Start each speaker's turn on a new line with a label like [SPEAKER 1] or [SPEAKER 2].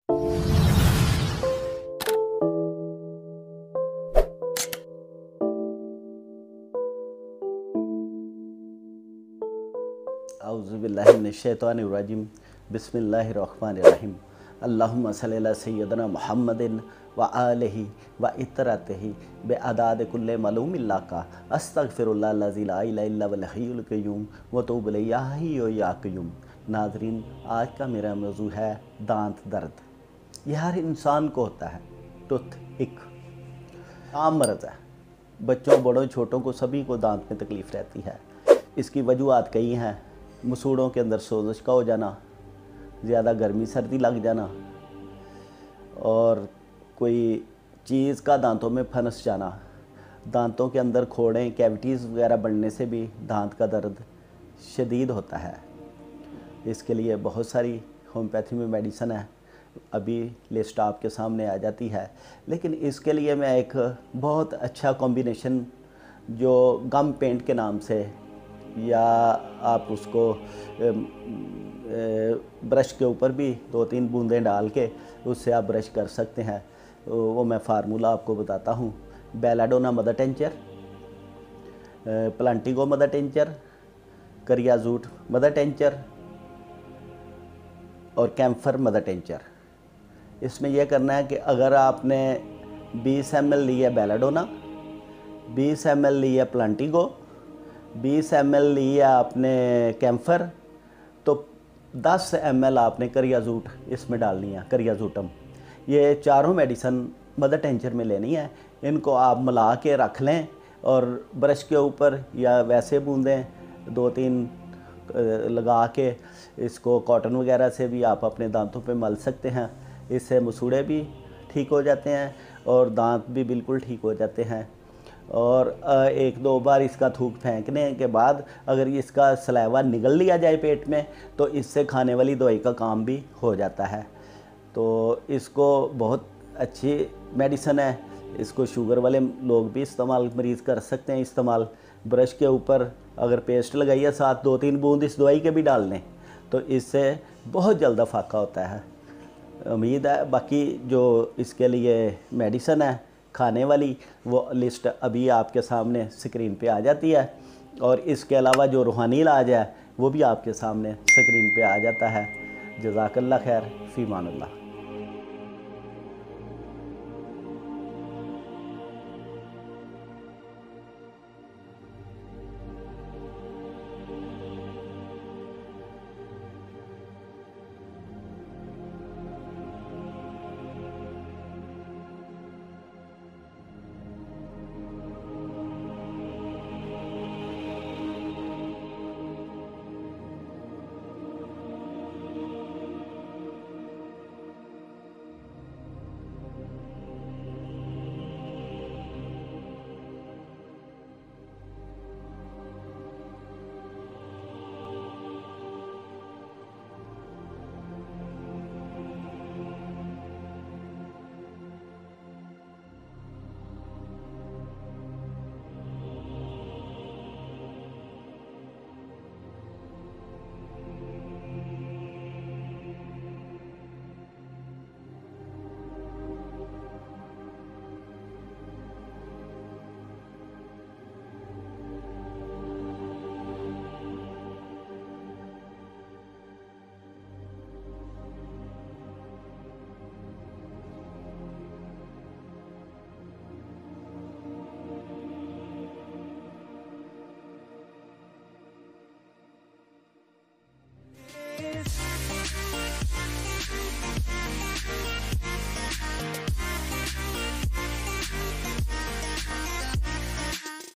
[SPEAKER 1] औज़ुबिल्लाहिमिनश्शैतानिर्रजीम बिस्मिल्लाहिर्रहमानिर्रहीम अल्लाहुम्मा सल्लि अला सय्यिदना मुहम्मदिन व आलिहि व इतरतिहि बिअदाद कुल्लि मलूमिन का अस्तगफिरुल्लाह लज़ी ला इलाहा इल्ला हुवल हय्युल क़य्यूम व अतूबु इलैहि या हय्यु या क़य्यूम। नाज़रीन, आज का मेरा मौजू है दांत दर्द। यह हर इंसान को होता है। टूथ इक आम मर्ज़ है। बच्चों, बड़ों, छोटों को सभी को दांत में तकलीफ़ रहती है। इसकी वजूहात कई हैं। मसूड़ों के अंदर सोजिश का हो जाना, ज़्यादा गर्मी सर्दी लग जाना, और कोई चीज़ का दांतों में फंस जाना, दांतों के अंदर खोड़ें कैविटीज़ वगैरह बनने से भी दांत का दर्द शदीद होता है। इसके लिए बहुत सारी होम्योपैथी में मेडिसिन है, अभी लिस्ट आपके सामने आ जाती है। लेकिन इसके लिए मैं एक बहुत अच्छा कॉम्बिनेशन जो गम पेंट के नाम से, या आप उसको ब्रश के ऊपर भी 2-3 बूंदें डाल के उससे आप ब्रश कर सकते हैं, वो मैं फार्मूला आपको बताता हूँ। Belladonna mother tincture, plantago mother tincture, करियाजूट मदर टिंचर और कैम्फर मदर टिंचर। इसमें यह करना है कि अगर आपने 20 ml लिया बेलाडोना, 20 ml लिया प्लांटिगो, 20 ml लिया आपने कैम्फर, तो 10 ml आपने करियाजूट इसमें डालनी है, करियाजूटम। ये चारों मेडिसन मदर टिंचर में लेनी है। इनको आप मिला के रख लें और ब्रश के ऊपर या वैसे बूंदें 2-3 लगा के इसको कॉटन वगैरह से भी आप अपने दांतों पे मल सकते हैं। इससे मसूड़े भी ठीक हो जाते हैं और दांत भी बिल्कुल ठीक हो जाते हैं। और 1-2 बार इसका थूक फेंकने के बाद अगर इसका सलाइवा निगल लिया जाए पेट में, तो इससे खाने वाली दवाई का काम भी हो जाता है। तो इसको बहुत अच्छी मेडिसिन है। इसको शुगर वाले लोग भी इस्तेमाल, मरीज़ कर सकते हैं इस्तेमाल। ब्रश के ऊपर अगर पेस्ट लगाइए, साथ 2-3 बूंद इस दवाई के भी डाल लें, तो इससे बहुत जल्द फ़ायदा होता है। उम्मीद है बाकी जो इसके लिए मेडिसिन है खाने वाली, वो लिस्ट अभी आपके सामने स्क्रीन पे आ जाती है। और इसके अलावा जो रूहानी इलाज है वो भी आपके सामने स्क्रीन पे आ जाता है। जज़ाकल्लाह खैर, फ़ी अमानिल्लाह।